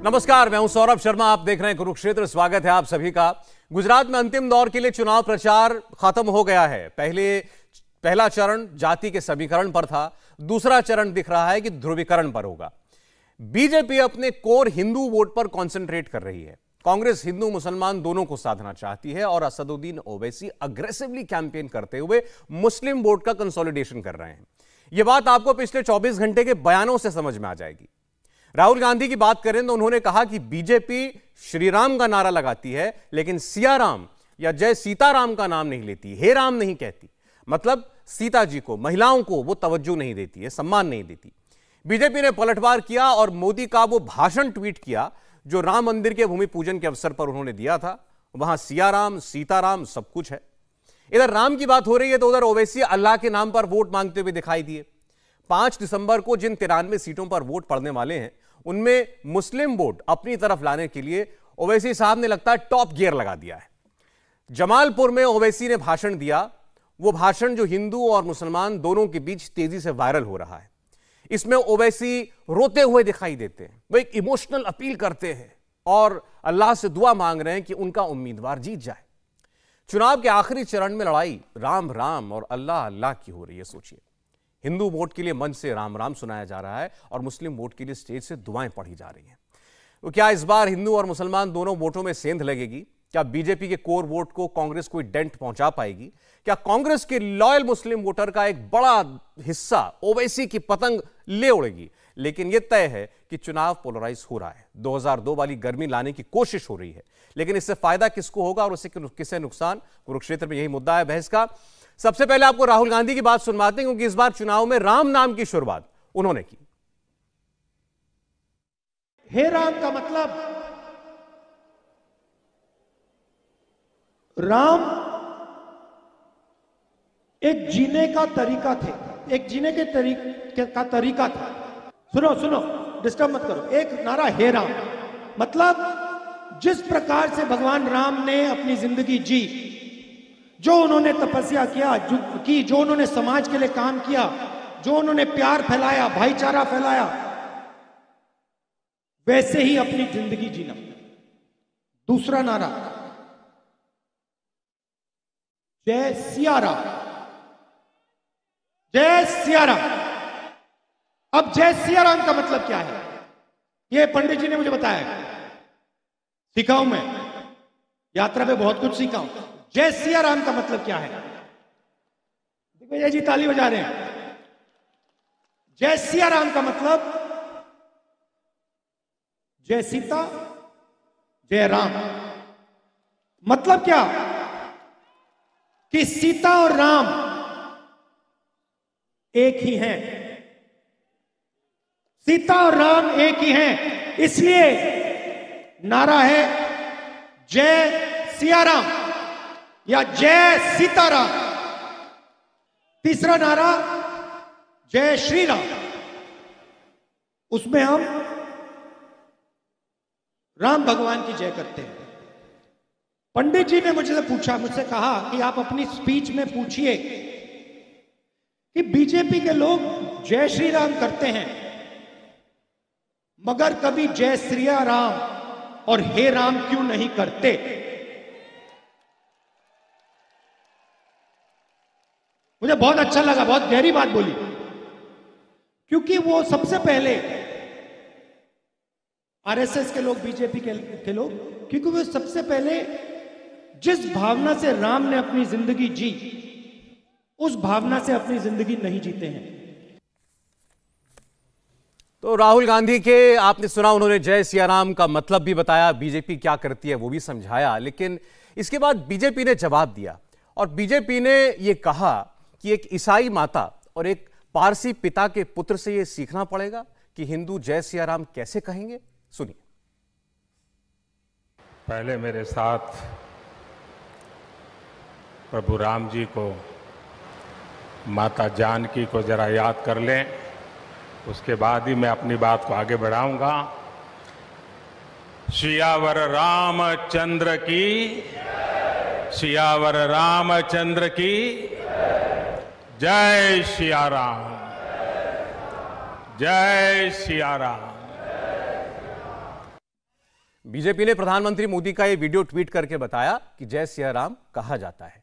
नमस्कार, मैं हूं सौरभ शर्मा। आप देख रहे हैं कुरुक्षेत्र। स्वागत है आप सभी का। गुजरात में अंतिम दौर के लिए चुनाव प्रचार खत्म हो गया है। पहला चरण जाति के समीकरण पर था, दूसरा चरण दिख रहा है कि ध्रुवीकरण पर होगा। बीजेपी अपने कोर हिंदू वोट पर कॉन्सेंट्रेट कर रही है। कांग्रेस हिंदू मुसलमान दोनों को साधना चाहती है और असदुद्दीन ओवैसी अग्रेसिवली कैंपेन करते हुए मुस्लिम वोट का कंसोलिडेशन कर रहे हैं। यह बात आपको पिछले 24 घंटे के बयानों से समझ में आ जाएगी। राहुल गांधी की बात करें तो उन्होंने कहा कि बीजेपी श्री राम का नारा लगाती है लेकिन सिया राम या जय सीताराम का नाम नहीं लेती, हे राम नहीं कहती। मतलब सीता जी को, महिलाओं को वो तवज्जो नहीं देती है, सम्मान नहीं देती। बीजेपी ने पलटवार किया और मोदी का वो भाषण ट्वीट किया जो राम मंदिर के भूमि पूजन के अवसर पर उन्होंने दिया था। वहां सिया राम सीताराम सब कुछ है। इधर राम की बात हो रही है तो उधर ओवैसी अल्लाह के नाम पर वोट मांगते हुए दिखाई दिए। 5 दिसंबर को जिन 93 सीटों पर वोट पड़ने वाले हैं उनमें मुस्लिम वोट अपनी तरफ लाने के लिए ओवैसी साहब ने लगता है टॉप गियर लगा दिया है। जमालपुर में ओवैसी ने भाषण दिया, वो भाषण जो हिंदू और मुसलमान दोनों के बीच तेजी से वायरल हो रहा है। इसमें ओवैसी रोते हुए दिखाई देते हैं, वो एक इमोशनल अपील करते हैं और अल्लाह से दुआ मांग रहे हैं कि उनका उम्मीदवार जीत जाए। चुनाव के आखिरी चरण में लड़ाई राम राम और अल्लाह अल्लाह की हो रही है। सोचिए, हिंदू वोट के लिए मंच से राम राम सुनाया जा रहा है और मुस्लिम वोट के लिए स्टेज से दुआएं पढ़ी जा रही हैं। तो क्या इस बार हिंदू और मुसलमान दोनों वोटों में सेंध लगेगी? क्या बीजेपी के कोर वोट को कांग्रेस कोई डेंट पहुंचा पाएगी? क्या कांग्रेस के लॉयल मुस्लिम वोटर का एक बड़ा हिस्सा ओवैसी की पतंग ले उड़ेगी? लेकिन यह तय है कि चुनाव पोलराइज हो रहा है। 2002 वाली गर्मी लाने की कोशिश हो रही है, लेकिन इससे फायदा किसको होगा और उससे किससे नुकसान? कुरुक्षेत्र में यही मुद्दा है बहस का। सबसे पहले आपको राहुल गांधी की बात सुनवाते हैं क्योंकि इस बार चुनाव में राम नाम की शुरुआत उन्होंने की। हे राम का मतलब राम एक जीने का तरीका थे, एक जीने के तरीका था। सुनो, डिस्टर्ब मत करो। एक नारा हे राम मतलब जिस प्रकार से भगवान राम ने अपनी जिंदगी जी, जो उन्होंने तपस्या किया, जो उन्होंने समाज के लिए काम किया, जो उन्होंने प्यार फैलाया, भाईचारा फैलाया, वैसे ही अपनी जिंदगी जीना। दूसरा नारा जय सिया राम, जय सिया राम। अब जय सिया राम का मतलब क्या है? यह पंडित जी ने मुझे बताया, सीखा हूं मैं, यात्रा पे बहुत कुछ सीखा हूं। जय सिया राम का मतलब क्या है? दिग्विजय जी ताली बजा रहे हैं। जय सिया राम का मतलब जय सीता जय राम। मतलब क्या कि सीता और राम एक ही हैं। सीता और राम एक ही हैं, इसलिए नारा है जय सिया राम या जय सीताराम। तीसरा नारा जय श्री राम, उसमें हम राम भगवान की जय करते हैं। पंडित जी ने मुझसे कहा कि आप अपनी स्पीच में पूछिए कि बीजेपी के लोग जय श्री राम करते हैं मगर कभी जय श्रिया राम और हे राम क्यों नहीं करते? मुझे बहुत अच्छा लगा, बहुत गहरी बात बोली, क्योंकि वो सबसे पहले आरएसएस के लोग, बीजेपी के लोग, क्योंकि वो सबसे पहले जिस भावना से राम ने अपनी जिंदगी जी, उस भावना से अपनी जिंदगी नहीं जीते हैं। तो राहुल गांधी के आपने सुना, उन्होंने जय सिया राम का मतलब भी बताया, बीजेपी क्या करती है वो भी समझाया। लेकिन इसके बाद बीजेपी ने जवाब दिया और बीजेपी ने यह कहा कि एक ईसाई माता और एक पारसी पिता के पुत्र से यह सीखना पड़ेगा कि हिंदू जय सिया राम कैसे कहेंगे। सुनिए। पहले मेरे साथ प्रभु राम जी को, माता जानकी को जरा याद कर लें, उसके बाद ही मैं अपनी बात को आगे बढ़ाऊंगा। सियावर रामचंद्र की, सियावर रामचंद्र की जय सिया राम, जय सिया राम। बीजेपी ने प्रधानमंत्री मोदी का ये वीडियो ट्वीट करके बताया कि जय सिया राम कहा जाता है।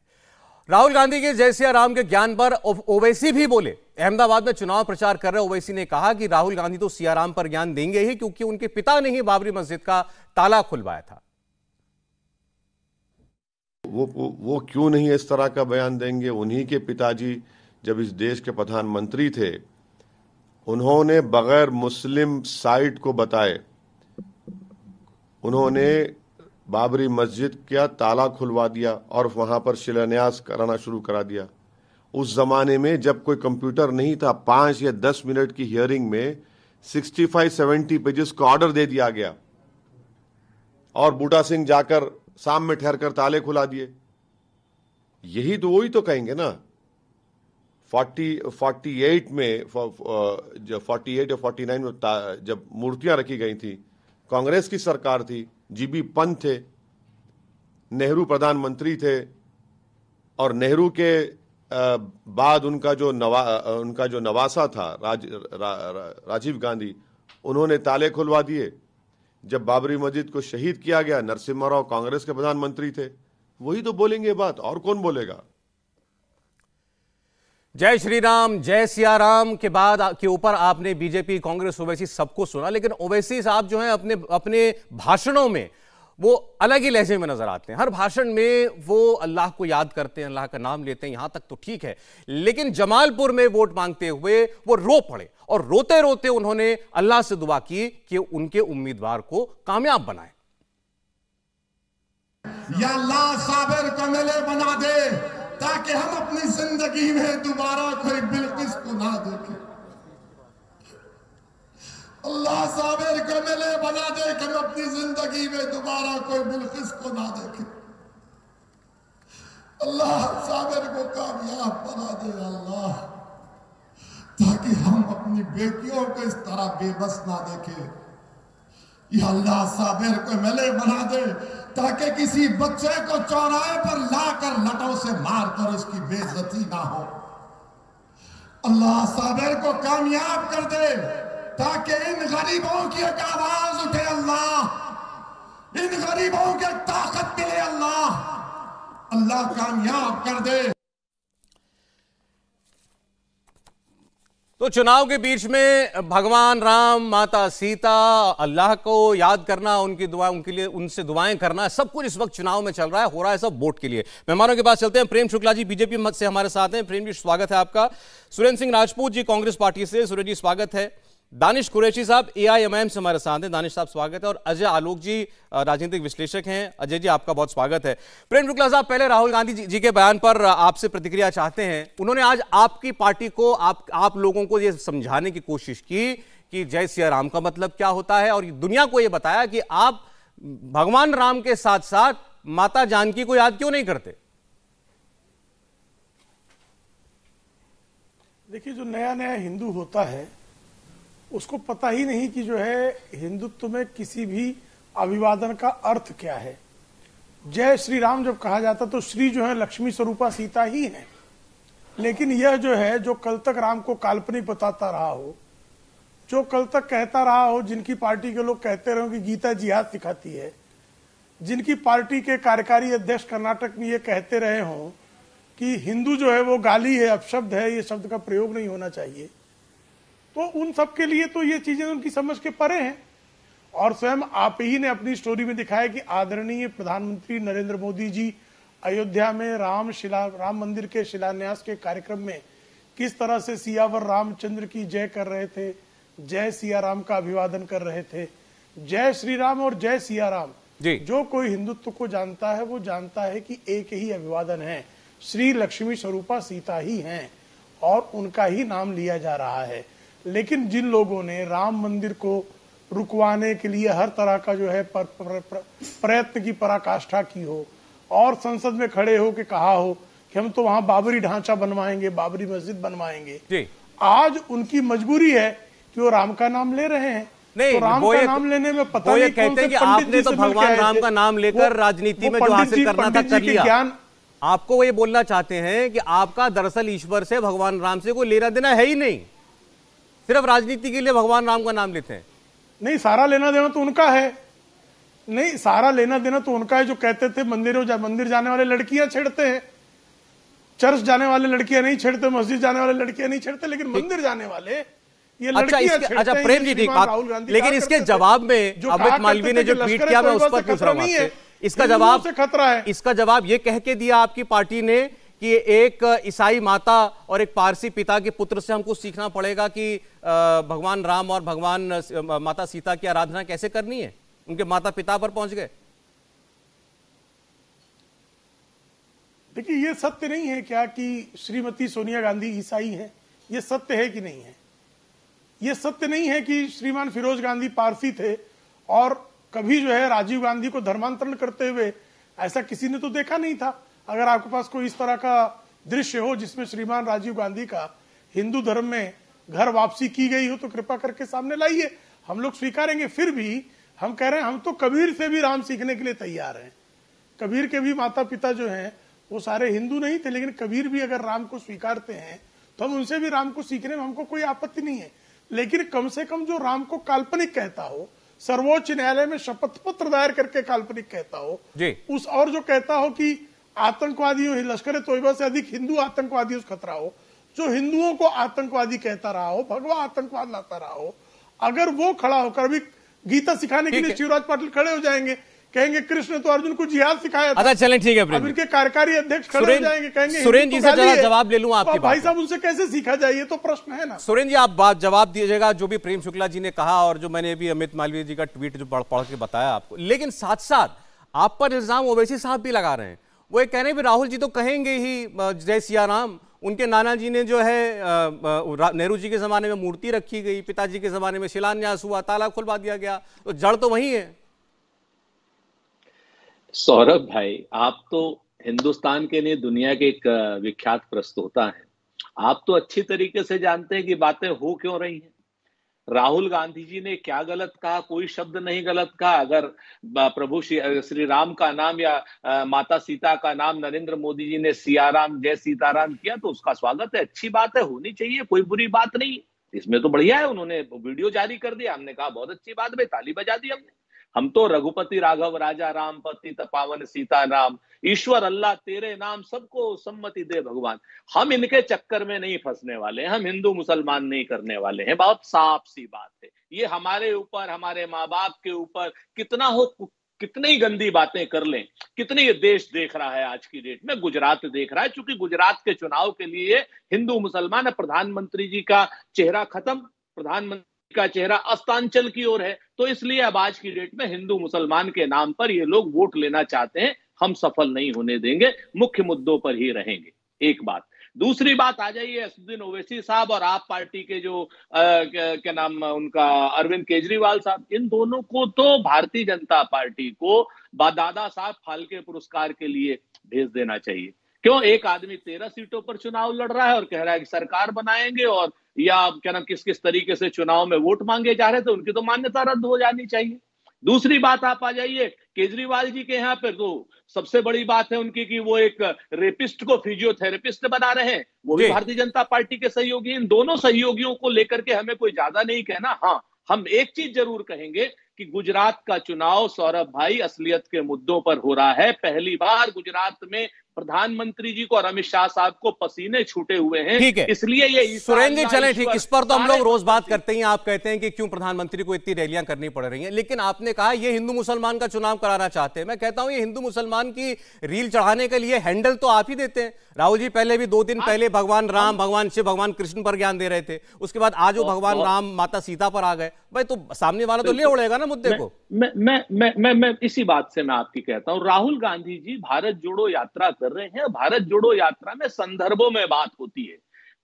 राहुल गांधी के जय सिया राम के ज्ञान पर ओवैसी भी बोले। अहमदाबाद में चुनाव प्रचार कर रहे ओवैसी ने कहा कि राहुल गांधी तो सिया राम पर ज्ञान देंगे ही, क्योंकि उनके पिता ने ही बाबरी मस्जिद का ताला खुलवाया था। वो क्यों नहीं इस तरह का बयान देंगे? उन्हीं के पिताजी जब इस देश के प्रधानमंत्री थे, उन्होंने बगैर मुस्लिम साइट को बताए उन्होंने बाबरी मस्जिद का ताला खुलवा दिया और वहां पर शिलान्यास कराना शुरू करा दिया। उस जमाने में जब कोई कंप्यूटर नहीं था, 5 या 10 मिनट की हियरिंग में 65-70 पेजेस का ऑर्डर दे दिया गया और बूटा सिंह जाकर शाम में ठहर कर ताले खुला दिए। यही तो वही तो कहेंगे ना। 48 में 48 या 49 में जब मूर्तियां रखी गई थी, कांग्रेस की सरकार थी, जीबी पंत थे, नेहरू प्रधानमंत्री थे और नेहरू के बाद उनका जो नवासा था राजीव गांधी, उन्होंने ताले खुलवा दिए। जब बाबरी मस्जिद को शहीद किया गया, नरसिम्हा राव कांग्रेस के प्रधानमंत्री थे। वही तो बोलेंगे बात, और कौन बोलेगा? जय श्री राम, जय सिया राम के बाद के ऊपर आपने बीजेपी, कांग्रेस, ओवैसी सबको सुना, लेकिन ओवैसी साहब जो हैं अपने भाषणों में वो अलग ही लहजे में नजर आते हैं। हर भाषण में वो अल्लाह को याद करते हैं, अल्लाह का नाम लेते हैं, यहां तक तो ठीक है, लेकिन जमालपुर में वोट मांगते हुए वो रो पड़े और रोते रोते उन्होंने अल्लाह से दुआ की कि उनके उम्मीदवार को कामयाब बनाए। या अल्लाह साबिर को मिले बना दे ताकि हम अपनी जिंदगी में दोबारा कोई बिल्किस को ना देखें। अल्लाह साबिर को मिले बना दे कि हम अपनी जिंदगी में दोबारा कोई बिल्किस को ना देखें। अल्लाह साबिर को कामयाब बना दे अल्लाह, ताकि हम अपनी बेटियों को इस तरह बेबस ना देखें। या अल्लाह साबिर को मिले बना दे ताकि किसी बच्चे को चौराहे पर लाकर लटों से मारकर उसकी बेइज्जती ना हो। अल्लाह साबिर को कामयाब कर दे ताकि इन गरीबों की एक आवाज उठे अल्लाह, इन गरीबों के ताकत मिले अल्लाह, अल्लाह कामयाब कर दे। तो चुनाव के बीच में भगवान राम, माता सीता, अल्लाह को याद करना, उनकी दुआ, उनके लिए उनसे दुआएं करना, सब कुछ इस वक्त चुनाव में चल रहा है, हो रहा है सब वोट के लिए। मेहमानों के पास चलते हैं। प्रेम शुक्ला जी बीजेपी मत से हमारे साथ हैं। प्रेम जी स्वागत है आपका। सुरेंद्र सिंह राजपूत जी कांग्रेस पार्टी से, सुरेंद्र जी स्वागत है। दानिश कुरैशी साहब AIMIM से हमारे साथ हैं, दानिश साहब स्वागत है। और अजय आलोक जी राजनीतिक विश्लेषक हैं, अजय जी आपका बहुत स्वागत है। प्रेम शुक्ला साहब, पहले राहुल गांधी जी के बयान पर आपसे प्रतिक्रिया चाहते हैं। उन्होंने आज आपकी पार्टी को, आप लोगों को ये समझाने की कोशिश की कि जय सिया राम का मतलब क्या होता है, और दुनिया को ये बताया कि आप भगवान राम के साथ साथ माता जानकी को याद क्यों नहीं करते। देखिए, जो नया नया हिंदू होता है उसको पता ही नहीं कि जो है हिंदुत्व में किसी भी अभिवादन का अर्थ क्या है। जय श्री राम जब कहा जाता तो श्री जो है लक्ष्मी स्वरूपा सीता ही है, लेकिन यह जो है, जो कल तक राम को काल्पनिक बताता रहा हो, जो कल तक कहता रहा हो, जिनकी पार्टी के लोग कहते रहो कि गीता जिहाद सिखाती है, जिनकी पार्टी के कार्यकारी अध्यक्ष कर्नाटक में ये कहते रहे हों कि हिंदू जो है वो गाली है, अपशब्द है, ये शब्द का प्रयोग नहीं होना चाहिए, तो उन सब के लिए तो ये चीजें उनकी समझ के परे हैं। और स्वयं आप ही ने अपनी स्टोरी में दिखाया कि आदरणीय प्रधानमंत्री नरेंद्र मोदी जी अयोध्या में राम मंदिर के शिलान्यास के कार्यक्रम में किस तरह से सियावर रामचंद्र की जय कर रहे थे, जय सिया राम का अभिवादन कर रहे थे। जय श्री राम और जय सिया राम जी, जो कोई हिंदुत्व को जानता है वो जानता है कि एक ही अभिवादन है, श्री लक्ष्मी स्वरूपा सीता ही हैं और उनका ही नाम लिया जा रहा है। लेकिन जिन लोगों ने राम मंदिर को रुकवाने के लिए हर तरह का जो है प्रयत्न की पराकाष्ठा की हो और संसद में खड़े हो के कहा हो कि हम तो वहां बाबरी ढांचा बनवाएंगे, बाबरी मस्जिद बनवाएंगे, आज उनकी मजबूरी है कि वो राम का नाम ले रहे हैं। नहीं, तो राम का नाम लेने में पता नहीं कहते हैं कि आपने तो भगवान राम का नाम लेकर राजनीति में जो हासिल करना था कर लिया। आपको वो ये बोलना चाहते हैं कि आपका दरअसल ईश्वर से, भगवान राम से कोई लेना देना है ही नहीं, सिर्फ राजनीति के लिए भगवान राम का नाम लेते हैं। नहीं, सारा लेना देना तो उनका है। नहीं, सारा लेना देना तो उनका है जो कहते थे मंदिर जाने वाले लड़कियां छेड़ते हैं, चर्च जाने वाले लड़कियां नहीं छेड़ते, मस्जिद जाने वाले लड़कियां नहीं छेड़ते, लेकिन मंदिर जाने वाले ये लड़कियां छेड़ते हैं। अच्छा प्रेम जी, ठीक बात, लेकिन इसके जवाब में अमित मालवीय ने जो ट्वीट किया, मैं उस पर पूछ रहा हूं, इसका जवाब से खतरा है, इसका जवाब ये कह के दिया आपकी पार्टी ने कि एक ईसाई माता और एक पारसी पिता के पुत्र से हमको सीखना पड़ेगा कि भगवान राम और भगवान माता सीता की आराधना कैसे करनी है, उनके माता पिता पर पहुंच गए। देखिए, ये सत्य नहीं है क्या कि श्रीमती सोनिया गांधी ईसाई हैं? ये सत्य है कि नहीं है? ये सत्य नहीं है कि श्रीमान फिरोज गांधी पारसी थे और कभी जो है राजीव गांधी को धर्मांतरण करते हुए ऐसा किसी ने तो देखा नहीं था। अगर आपके पास कोई इस तरह का दृश्य हो जिसमें श्रीमान राजीव गांधी का हिंदू धर्म में घर वापसी की गई हो तो कृपा करके सामने लाइए, हम लोग स्वीकारेंगे। फिर भी हम कह रहे हैं, हम तो कबीर से भी राम सीखने के लिए तैयार हैं। कबीर के भी माता पिता जो हैं वो सारे हिंदू नहीं थे, लेकिन कबीर भी अगर राम को स्वीकारते हैं तो हम उनसे भी राम को सीखने में हमको कोई आपत्ति नहीं है। लेकिन कम से कम जो राम को काल्पनिक कहता हो, सर्वोच्च न्यायालय में शपथ पत्र दायर करके काल्पनिक कहता हो उस, और जो कहता हो कि आतंकवादियों, लश्कर तोयबा से अधिक हिंदू आतंकवादियों से खतरा हो, जो हिंदुओं को आतंकवादी कहता रहा हो, भगवा आतंकवाद लाता रहा हो, अगर वो खड़ा होकर भी गीता सिखाने के लिए शिवराज पाटिल खड़े हो जाएंगे, कहेंगे कृष्ण तो अर्जुन को जिहाद सिखाया था। अच्छा चलें, ठीक है, अब इनके कार्यकारी अध्यक्ष खड़े हो जाएंगे, कहेंगे सुरेंद्र जी से जवाब ले लूं आपकी बात। भाई साहब, उनसे कैसे सीखा जाए, ये तो प्रश्न है ना। सुरेंद्र जी, आप बात जवाब दीजिएगा जो भी प्रेम शुक्ला जी ने कहा और जो मैंने भी अमित मालवीय जी का ट्वीट जो पढ़ के बताया आपको। लेकिन साथ साथ आप पर इल्जाम ओवैसी साहब भी लगा रहे हैं। वो ये कह रहे हैं भी राहुल जी तो कहेंगे ही जय सिया राम, उनके नाना जी ने जो है नेहरू जी के जमाने में मूर्ति रखी गई, पिताजी के जमाने में शिलान्यास हुआ, ताला खुलवा दिया गया, तो जड़ तो वही है। सौरभ भाई, आप तो हिंदुस्तान के लिए दुनिया के एक विख्यात प्रस्तोता हैं। आप तो अच्छी तरीके से जानते हैं कि बातें हो क्यों रही हैं। राहुल गांधी जी ने क्या गलत कहा? कोई शब्द नहीं गलत कहा। अगर प्रभु श्री राम का नाम या माता सीता का नाम नरेंद्र मोदी जी ने सियाराम जय सीताराम किया तो उसका स्वागत है, अच्छी बात है, होनी चाहिए, कोई बुरी बात नहीं। इसमें तो बढ़िया है, उन्होंने वीडियो जारी कर दिया, हमने कहा बहुत अच्छी बात है, ताली बजा दी हमने। हम तो रघुपति राघव राजा राम पतित पावन सीता राम, ईश्वर अल्लाह तेरे नाम सबको सम्मति दे भगवान। हम इनके चक्कर में नहीं फंसने वाले हैं, हम हिंदू मुसलमान नहीं करने वाले हैं। बहुत साफ सी बात है। ये हमारे ऊपर, हमारे माँ बाप के ऊपर कितना हो, कितनी ही गंदी बातें कर लें, कितनी ये देश देख रहा है आज की डेट में, गुजरात देख रहा है। चूंकि गुजरात के चुनाव के लिए हिंदू मुसलमान, प्रधानमंत्री जी का चेहरा खत्म, प्रधानमंत्री का चेहरा अस्तांचल की ओर है, तो इसलिए अब आज की डेट में हिंदू मुसलमान के नाम पर ये लोग वोट लेना चाहते हैं। हम सफल नहीं होने देंगे, मुख्य मुद्दों पर ही रहेंगे। एक बात। दूसरी बात आ जाइए असदुद्दीन ओवैसी साहब और आप पार्टी के जो क्या नाम उनका, अरविंद केजरीवाल साहब, इन दोनों को तो भारतीय जनता पार्टी को दादा साहब फाल्के पुरस्कार के लिए भेज देना चाहिए। क्यों? एक आदमी 13 सीटों पर चुनाव लड़ रहा है और कह रहा है कि सरकार बनाएंगे, और या क्या नाम किस किस तरीके से चुनाव में वोट मांगे जा रहे थे, उनकी तो मान्यता रद्द हो जानी चाहिए। दूसरी बात आप आ जाइए केजरीवाल जी के यहाँ पे, तो सबसे बड़ी बात है उनकी कि वो एक रेपिस्ट को फिजियोथेरेपिस्ट बना रहे हैं, वो भी भारतीय जनता पार्टी के सहयोगी। इन दोनों सहयोगियों को लेकर के हमें कोई ज्यादा नहीं कहना। हाँ, हम एक चीज जरूर कहेंगे कि गुजरात का चुनाव सौरभ भाई असलियत के मुद्दों पर हो रहा है। पहली बार गुजरात में प्रधानमंत्री जी को और अमित शाह साहब को पसीने छूटे हुए हैं। ठीक है, इसलिए ये सुरेंद्र जी चलें, ठीक, इस पर तो हम लोग रोज बात करते हैं। आप कहते हैं कि क्यों प्रधानमंत्री को इतनी रैलियां करनी पड़ रही हैं, लेकिन आपने कहा ये हिंदू मुसलमान का चुनाव कराना चाहते हैं। मैं कहता हूं ये हिंदू मुसलमान की रील चढ़ाने के लिए हैंडल तो आप ही देते हैं। राहुल जी पहले भी 2 दिन पहले भगवान राम, भगवान शिव, भगवान कृष्ण पर ज्ञान दे रहे थे, उसके बाद आज वो भगवान राम, माता सीता पर आ गए। भाई तो सामने वाला तो ले उड़ेगा ना मुद्दे को। मैं इसी बात से मैं आपकी कहता हूं, राहुल गांधी जी भारत जोड़ो यात्रा कर रहे हैं। भारत जोड़ो यात्रा में संदर्भों में बात होती है।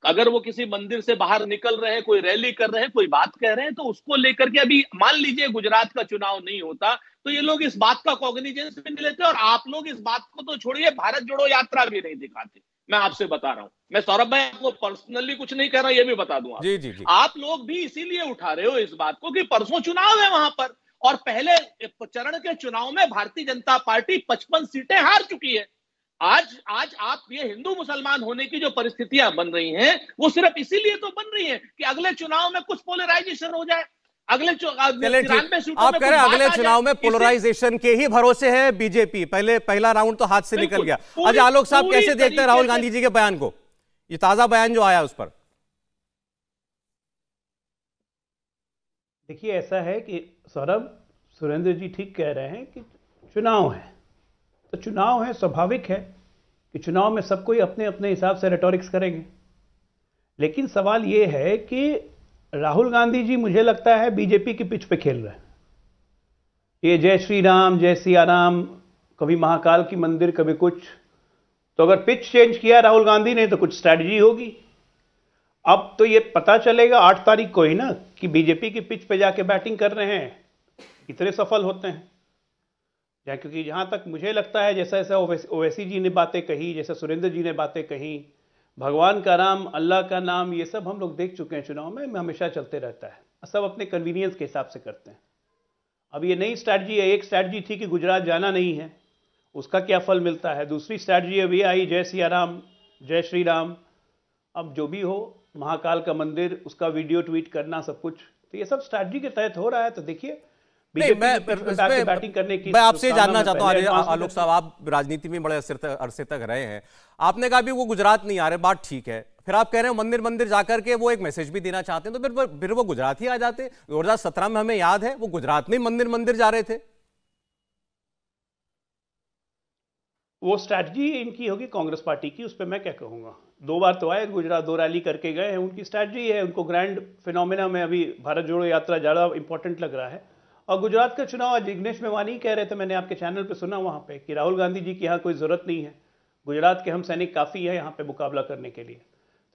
अगर वो किसी मंदिर से बाहर निकल रहे हैं, कोई रैली कर रहे हैं, कोई बात कह रहे हैं, तो उसको लेकर के अभी मान लीजिए गुजरात का चुनाव नहीं होता तो ये लोग इस बात का कॉग्निजेंस भी नहीं लेते, और आप लोग इस बात को तो छोड़िए, भारत जोड़ो यात्रा भी नहीं दिखाते। मैं आपसे बता रहा हूं, मैं सौरभ भाई आपको पर्सनली कुछ नहीं कह रहा, ये भी बता दूं जी। आप लोग भी इसीलिए उठा रहे हो इस बात को कि परसों चुनाव है वहां पर, और पहले चरण के चुनाव में भारतीय जनता पार्टी 55 सीटें हार चुकी है। आज आप ये हिंदू मुसलमान होने की जो परिस्थितियां बन रही हैं, वो सिर्फ इसीलिए तो बन रही हैं कि अगले चुनाव में कुछ पोलराइजेशन हो जाए। अगले 93 सीटों आप में कह रहे हैं कुछ अगले बात आ चुनाव में जाए, पोलराइजेशन के ही भरोसे है बीजेपी, पहला राउंड तो हाथ से निकल बिल्कुल, गया। पूरी- अच्छा आलोक साहब पूरी कैसे देखते हैं तरीके राहुल से- गांधी जी के बयान को, ये ताजा बयान जो आया उस पर? देखिए ऐसा है कि सौरभ, सुरेंद्र जी ठीक कह रहे हैं कि चुनाव है, तो चुनाव है, स्वाभाविक है कि चुनाव में सब कोई अपने अपने हिसाब से रेटोरिक्स करेंगे। लेकिन सवाल ये है कि राहुल गांधी जी मुझे लगता है बीजेपी की पिच पे खेल रहे हैं। ये जय श्री राम, जय सिया राम, कभी महाकाल की मंदिर, कभी कुछ। तो अगर पिच चेंज किया राहुल गांधी ने तो कुछ स्ट्रैटेजी होगी। अब तो ये पता चलेगा 8 तारीख को ही ना कि बीजेपी की पिच पे जाके बैटिंग कर रहे हैं कितने सफल होते हैं। क्योंकि जहां तक मुझे लगता है, जैसा जैसा ओवैसी जी ने बातें कही, जैसा सुरेंद्र जी ने बातें कही, भगवान का नाम, अल्लाह का नाम, ये सब हम लोग देख चुके हैं चुनाव में, हमेशा चलते रहता है। सब अपने कन्वीनियंस के हिसाब से करते हैं। अब ये नई स्ट्रैटेजी है। एक स्ट्रैटेजी थी कि गुजरात जाना नहीं है, उसका क्या फल मिलता है। दूसरी स्ट्रैटेजी अभी आई जय सिया राम, जय श्री राम। अब जो भी हो, महाकाल का मंदिर, उसका वीडियो ट्वीट करना, सब कुछ, तो ये सब स्ट्रैटेजी के तहत हो रहा है। तो देखिए नहीं, बैटिंग करने की मैं आपसे जानना चाहता हूं पहले आलोक साहब, आप राजनीति में बड़े अरसे तक रहे हैं, आपने कहा भी वो गुजरात नहीं आ रहे, बात ठीक है, फिर आप कह रहे हो मंदिर मंदिर जाकर के वो एक मैसेज भी देना चाहते हैं, तो फिर वो गुजरात ही आ जाते। 2017 में हमें याद है वो गुजरात में मंदिर मंदिर जा रहे थे। वो स्ट्रैटेजी इनकी होगी कांग्रेस पार्टी की, उस पर मैं क्या कहूँगा। 2 बार तो आए गुजरात, 2 रैली करके गए हैं, उनकी स्ट्रैटेजी है। उनको ग्रैंड फिनोमेना में अभी भारत जोड़ो यात्रा ज़्यादा इंपॉर्टेंट लग रहा है। और गुजरात का चुनाव आज जिग्नेश मेवानी कह रहे थे, मैंने आपके चैनल पे सुना वहाँ पे, कि राहुल गांधी जी की यहाँ कोई ज़रूरत नहीं है, गुजरात के हम सैनिक काफ़ी है यहाँ पे मुकाबला करने के लिए।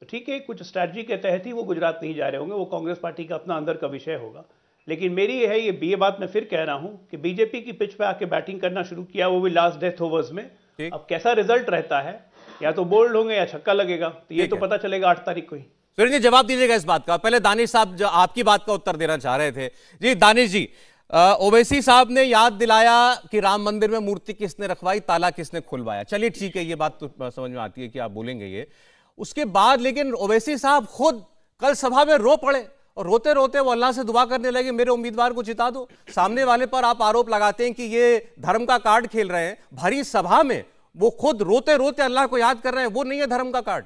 तो ठीक है, कुछ स्ट्रैटेजी के तहत ही वो गुजरात नहीं जा रहे होंगे, वो कांग्रेस पार्टी का अपना अंदर का विषय होगा। लेकिन मेरी ये बात मैं फिर कह रहा हूँ कि बीजेपी की पिच पे आके बैटिंग करना शुरू किया, वो भी लास्ट डेथ ओवर्स में। अब कैसा रिजल्ट रहता है, या तो बोल्ड होंगे या छक्का लगेगा, तो ये तो पता चलेगा 8 तारीख को ही। सुरेंद्र जी जवाब दीजिएगा इस बात का। पहले दानिश साहब जो आपकी बात का उत्तर देना चाह रहे थे। जी दानिश जी, ओवैसी साहब ने याद दिलाया कि राम मंदिर में मूर्ति किसने रखवाई, ताला किसने खुलवाया। चलिए ठीक है, ये बात तो समझ में आती है कि आप बोलेंगे ये। उसके बाद लेकिन ओवैसी साहब खुद कल सभा में रो पड़े और रोते रोते वो अल्लाह से दुआ करने लगे, मेरे उम्मीदवार को जिता दो। सामने वाले पर आप आरोप लगाते हैं कि ये धर्म का कार्ड खेल रहे हैं, भरी सभा में वो खुद रोते रोते अल्लाह को याद कर रहे हैं, वो नहीं है धर्म का कार्ड।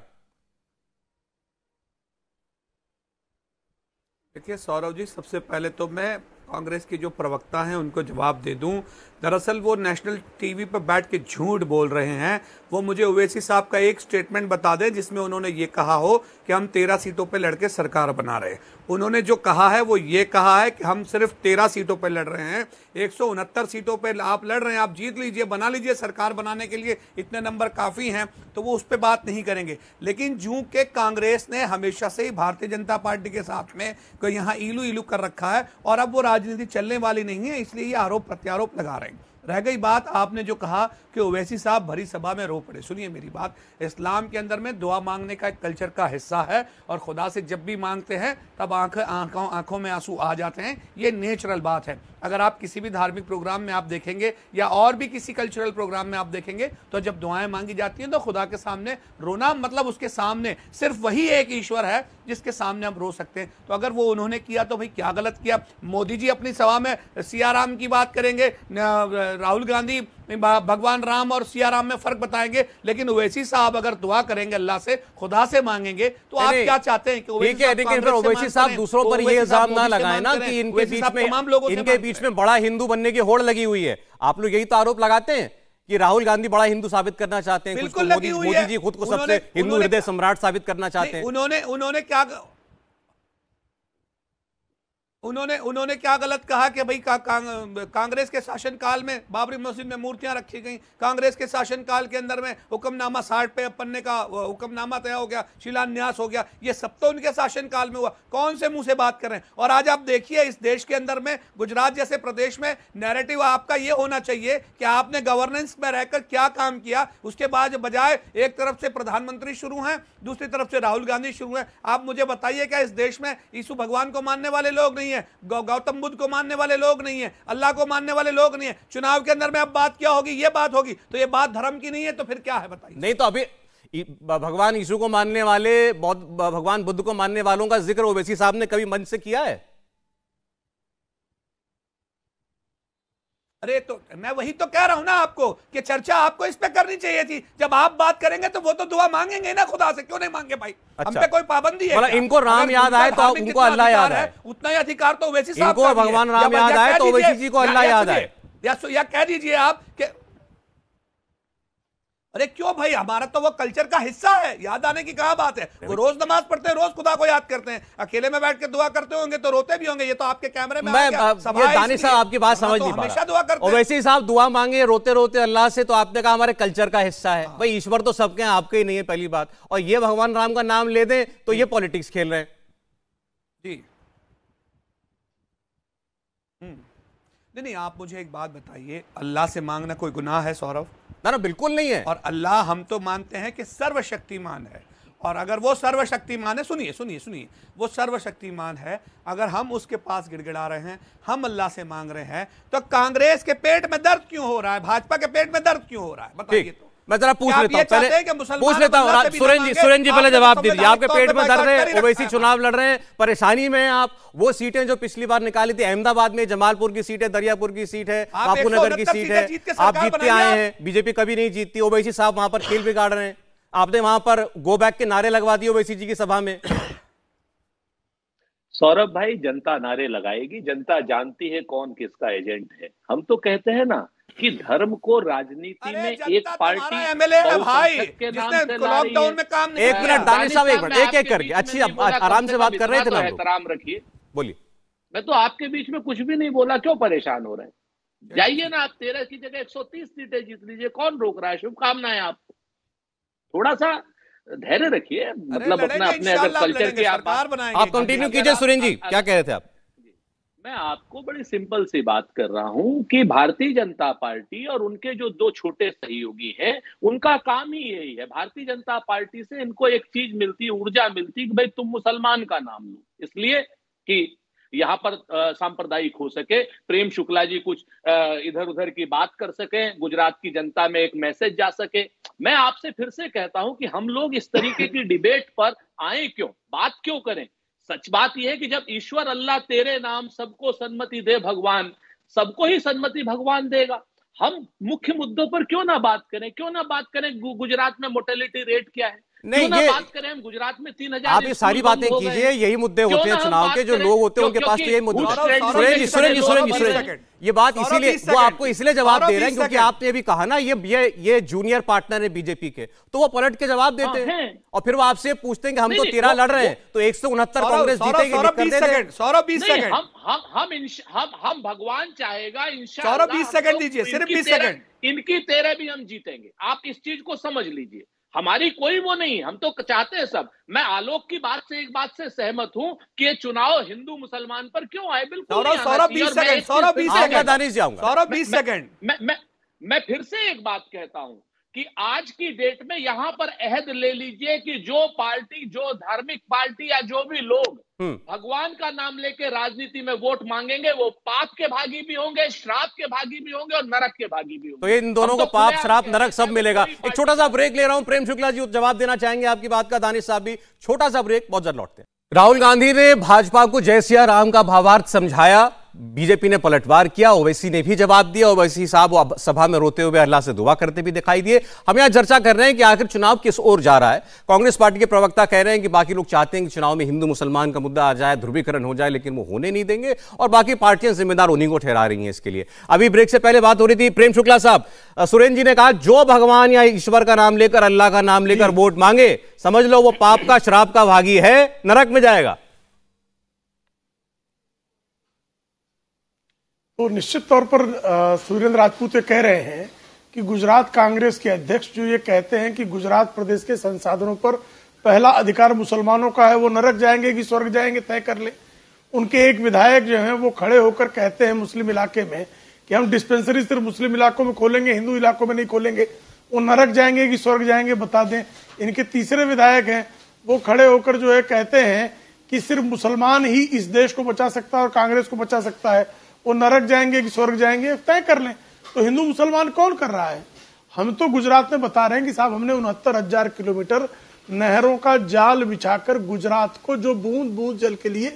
देखिए सौरभ जी, सबसे पहले तो मैं कांग्रेस के जो प्रवक्ता हैं उनको जवाब दे दूं। दरअसल वो नेशनल टीवी पर बैठ के झूठ बोल रहे हैं। वो मुझे ओवैसी साहब का एक स्टेटमेंट बता दें जिसमें उन्होंने ये कहा हो कि हम 13 सीटों पर लड़के सरकार बना रहे हैं। उन्होंने जो कहा है वो ये कहा है कि हम सिर्फ 13 सीटों पर लड़ रहे हैं, 169 सीटों पर आप लड़ रहे हैं, आप जीत लीजिए, बना लीजिए सरकार, बनाने के लिए इतने नंबर काफ़ी हैं, तो वो उस पर बात नहीं करेंगे। लेकिन जूं के कांग्रेस ने हमेशा से ही भारतीय जनता पार्टी के साथ में कोई यहाँ इलू इलू कर रखा है और अब वो राजनीति चलने वाली नहीं है, इसलिए ये आरोप प्रत्यारोप लगा रहे हैं। रह गई बात आपने जो कहा कि ओवैसी साहब भरी सभा में रो पड़े, सुनिए मेरी बात, इस्लाम के अंदर में दुआ मांगने का एक कल्चर का हिस्सा है और खुदा से जब भी मांगते हैं तब आंखों में आंसू आ जाते हैं, ये नेचुरल बात है। अगर आप किसी भी धार्मिक प्रोग्राम में आप देखेंगे या और भी किसी कल्चरल प्रोग्राम में आप देखेंगे तो जब दुआएं मांगी जाती हैं तो खुदा के सामने रोना, मतलब उसके सामने सिर्फ वही एक ईश्वर है जिसके सामने हम रो सकते हैं। तो अगर वो उन्होंने किया तो भाई क्या गलत किया। मोदी जी अपनी सभा में सियाराम की बात करेंगे, राहुल गांधी भगवान राम और सियाराम में फर्क बताएंगे, लेकिन ओवैसी साहब अगर दुआ करेंगे अल्लाह से, खुदा से मांगेंगे, तो आप क्या चाहते हैं कि ओवैसी साहब दूसरों पर ये इल्जाम ना लगाए ना कि इनके बीच में बड़ा हिंदू बनने की होड़ लगी हुई है। आप लोग यही तो आरोप लगाते हैं कि राहुल गांधी बड़ा हिंदू साबित करना चाहते हैं, मोदी जी खुद को सबसे हिंदू हृदय सम्राट साबित करना चाहते हैं। उन्होंने क्या गलत कहा कि भाई कांग्रेस के शासनकाल में बाबरी मस्जिद में मूर्तियां रखी गई, कांग्रेस के शासनकाल के अंदर में हुक्मनामा 60 पे पन्ने का हुक्मनामा तय हो गया, शिलान्यास हो गया, ये सब तो उनके शासनकाल में हुआ। कौन से मुंह से बात कर रहे हैं। और आज आप देखिए इस देश के अंदर में गुजरात जैसे प्रदेश में नैरेटिव आपका ये होना चाहिए कि आपने गवर्नेंस में रहकर क्या काम किया, उसके बाद बजाय एक तरफ से प्रधानमंत्री शुरू हैं, दूसरी तरफ से राहुल गांधी शुरू हैं। आप मुझे बताइए क्या इस देश में यीशु भगवान को मानने वाले लोग नहीं है, गौतम बुद्ध को मानने वाले लोग नहीं है, अल्लाह को मानने वाले लोग नहीं है। चुनाव के अंदर में अब बात क्या होगी, ये बात होगी, तो ये बात धर्म की नहीं है, तो फिर क्या है बताइए। नहीं तो अभी भगवान यीशु को मानने वाले, भगवान बुद्ध को मानने वालों का जिक्र ओवैसी साहब ने कभी मंच से किया है? अरे तो मैं वही तो कह रहा हूं ना आपको कि चर्चा आपको इस पे करनी चाहिए थी। जब आप बात करेंगे तो वो तो दुआ मांगेंगे ना खुदा से, क्यों नहीं मांगे भाई? हम पे कोई पाबंदी है? मतलब इनको राम याद आए तो उनको अल्लाह याद आए, उतना ही अधिकार तो ओवैसी साहब इनको भगवान राम याद आए तो ओवैसी जी को अल्लाह याद आए, या कह दीजिए आप कि अरे क्यों भाई, हमारा तो वो कल्चर का हिस्सा है, याद आने की कहां बात है? वो रोज नमाज पढ़ते हैं, रोज खुदा को याद करते हैं, अकेले में बैठ के दुआ करते होंगे तो रोते भी होंगे, ये तो आपके कैमरे में दानिश साहब आपकी बात समझ नहीं पा रहा। और वैसे ही साहब दुआ मांगे रोते रोते अल्लाह से, तो आपने कहा हमारे कल्चर का हिस्सा है। भाई ईश्वर तो सबके हैं, आपके ही नहीं है, पहली बात। और ये भगवान राम का नाम ले दें तो ये पॉलिटिक्स खेल रहे हैं जी। नहीं, आप मुझे एक बात बताइए, अल्लाह से मांगना कोई गुनाह है सौरभ? ना बिल्कुल नहीं है। और अल्लाह हम तो मानते हैं कि सर्वशक्तिमान है, और अगर वो सर्वशक्तिमान है, सुनिए सुनिए सुनिए, वो सर्वशक्तिमान है, अगर हम उसके पास गिड़गिड़ा रहे हैं, हम अल्लाह से मांग रहे हैं, तो कांग्रेस के पेट में दर्द क्यों हो रहा है, भाजपा के पेट में दर्द क्यों हो रहा है, बताइए तो। मैं जरा पूछ लेता हूं, पूछ लेता हूं। सुरेंद्र जी पहले जवाब दीजिए। आपके पेट में दर्द है, ओवैसी चुनाव लड़ रहे हैं, परेशानी में हैं आप। वो सीटें जो पिछली बार निकाली थी, अहमदाबाद में जमालपुर की सीट है, दरियापुर की सीट है, बापूनगर की सीट है, आप जीतते आए हैं। बीजेपी कभी नहीं जीतती। ओवैसी साहब वहां पर खेल बिगाड़ रहे हैं। आपने वहां पर गो बैक के नारे लगवा दिए ओवैसी जी की सभा में। सौरभ भाई, जनता नारे लगाएगी, जनता जानती है कौन किसका एजेंट है। हम तो कहते हैं ना कि धर्म को राजनीति में एक पार्टी एमएलए है भाई, जिसने लॉकडाउन में काम नहीं। एक मिनट दानिश साहब, एक मिनट, एक करके अच्छी आराम से बात कर रहे थे ना। एहतराम रखिए, बोलिए। मैं तो आपके बीच में कुछ भी नहीं बोला, क्यों परेशान हो रहे हैं? जाइए ना, आप 13 की जगह 130 सीटें जीत लीजिए, कौन रोक रहा है? शुभकामनाएं आपको। थोड़ा सा धैर्य रखिए, मतलब अपने अगर कल्चर की आप कंटिन्यू कीजिए। सुरेंद्र जी क्या कह रहे थे आप? मैं आपको बड़ी सिंपल सी बात कर रहा हूं कि भारतीय जनता पार्टी और उनके जो दो छोटे सहयोगी हैं, उनका काम ही यही है। भारतीय जनता पार्टी से इनको एक चीज मिलती है, ऊर्जा मिलती है कि भाई तुम मुसलमान का नाम लो, इसलिए कि यहां पर सांप्रदायिक हो सके, प्रेम शुक्ला जी कुछ इधर उधर की बात कर सके, गुजरात की जनता में एक मैसेज जा सके। मैं आपसे फिर से कहता हूं कि हम लोग इस तरीके की डिबेट पर आए क्यों, बात क्यों करें? सच बात यह है कि जब ईश्वर अल्लाह तेरे नाम सबको सन्मति दे भगवान, सबको ही सन्मति भगवान देगा। हम मुख्य मुद्दों पर क्यों ना बात करें? क्यों ना बात करें गुजरात में मोर्टेलिटी रेट क्या है? नहीं, क्यों ना बात करें हम गुजरात में 3000। आप ये सारी बातें कीजिए, यही मुद्दे होते हैं चुनाव के, जो लोग होते हैं उनके पास तो यही मुद्दे। सुरेंद्र जी ये बात इसीलिए वो आपको इसलिए जवाब दे रहे हैं क्योंकि आपने अभी कहा ना ये जूनियर पार्टनर है बीजेपी के, तो वो पलट के जवाब देते हैं और फिर वो आपसे पूछते हैं कि हम तो 13 लड़ रहे हैं, तो 169 कांग्रेस जीतेगी। हम भगवान चाहेगा इंशाअल्लाह। सौरभ 20 सेकंड दीजिए, सिर्फ 20 सेकंड। इनकी 13 भी हम जीतेंगे, आप इस चीज को समझ लीजिए। हमारी कोई वो नहीं, हम तो चाहते हैं सब। मैं आलोक की बात से एक बात से सहमत हूं कि ये चुनाव हिंदू मुसलमान पर क्यों आए, बिल्कुल। Saurabh 20 second, Saurabh 20 second, Saurabh 20 second. मैं फिर से एक बात कहता हूं कि आज की डेट में यहां पर अहद ले लीजिए कि जो पार्टी, जो धार्मिक पार्टी या जो भी लोग भगवान का नाम लेके राजनीति में वोट मांगेंगे, वो पाप के भागी भी होंगे, श्राप के भागी भी होंगे और नरक के भागी भी होंगे। तो इन दोनों को पाप, श्राप, नरक सब मिलेगा। एक छोटा सा ब्रेक ले रहा हूं, प्रेम शुक्ला जी जवाब देना चाहेंगे आपकी बात का, दानिश साहब भी। छोटा सा ब्रेक, बहुत जल्द लौटते हैं। राहुल गांधी ने भाजपा को जय सिया राम का भावार्थ समझाया, बीजेपी ने पलटवार किया, ओवैसी ने भी जवाब दिया। ओवैसी साहब वो सभा में रोते हुए अल्लाह से दुआ करते भी दिखाई दिए। हम यहां चर्चा कर रहे हैं कि आखिर चुनाव किस ओर जा रहा है। कांग्रेस पार्टी के प्रवक्ता कह रहे हैं कि बाकी लोग चाहते हैं कि चुनाव में हिंदू मुसलमान का मुद्दा आ जाए, ध्रुवीकरण हो जाए, लेकिन वो होने नहीं देंगे और बाकी पार्टियां जिम्मेदार उन्हीं को ठहरा रही हैं इसके लिए। अभी ब्रेक से पहले बात हो रही थी, प्रेम शुक्ला साहब, सुरेंद्र जी ने कहा जो भगवान या ईश्वर का नाम लेकर, अल्लाह का नाम लेकर वोट मांगे, समझ लो वो पाप का, श्राप का भागी है, नरक में जाएगा। तो निश्चित तौर पर सुरेंद्र राजपूत ये कह रहे हैं कि गुजरात कांग्रेस के अध्यक्ष जो ये कहते हैं कि गुजरात प्रदेश के संसाधनों पर पहला अधिकार मुसलमानों का है, वो नरक जाएंगे कि स्वर्ग जाएंगे तय कर ले। उनके एक विधायक जो हैं वो खड़े होकर कहते हैं मुस्लिम इलाके में कि हम डिस्पेंसरी सिर्फ मुस्लिम इलाकों में खोलेंगे, हिंदू इलाकों में नहीं खोलेंगे। वो नरक जाएंगे कि स्वर्ग जाएंगे बता दें। इनके तीसरे विधायक हैं वो खड़े होकर जो है कहते हैं कि सिर्फ मुसलमान ही इस देश को बचा सकता है और कांग्रेस को बचा सकता है। वो नरक जाएंगे कि स्वर्ग जाएंगे तय कर लें। तो हिंदू मुसलमान कौन कर रहा है? हम तो गुजरात में बता रहे हैं कि साहब हमने 69,000 किलोमीटर नहरों का जाल बिछाकर गुजरात को जो बूंद बूंद जल के लिए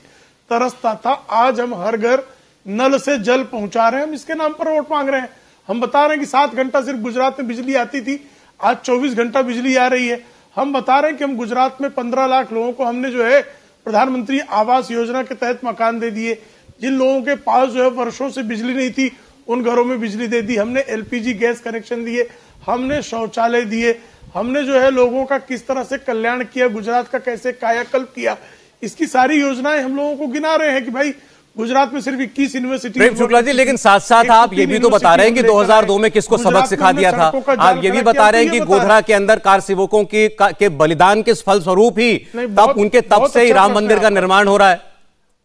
तरसता था, आज हम हर घर नल से जल पहुंचा रहे हैं, हम इसके नाम पर वोट मांग रहे हैं। हम बता रहे हैं कि 7 घंटा सिर्फ गुजरात में बिजली आती थी, आज 24 घंटा बिजली आ रही है। हम बता रहे हैं कि हम गुजरात में 15 लाख लोगों को हमने जो है प्रधानमंत्री आवास योजना के तहत मकान दे दिए। जिन लोगों के पास जो है वर्षों से बिजली नहीं थी उन घरों में बिजली दे दी। हमने एलपीजी गैस कनेक्शन दिए, हमने शौचालय दिए, हमने जो है लोगों का किस तरह से कल्याण किया, गुजरात का कैसे कायाकल्प किया, इसकी सारी योजनाएं हम लोगों को गिना रहे हैं कि भाई गुजरात में सिर्फ 21 यूनिवर्सिटी। प्रेम शुक्ला जी, लेकिन साथ साथ आप ये भी तो बता रहे हैं कि 2002 में किसको सबक सिखा दिया था। आप ये भी बता रहे हैं कि गोधरा के अंदर कार सेवकों के बलिदान के फलस्वरूप ही तब उनके तब से ही राम मंदिर का निर्माण हो रहा है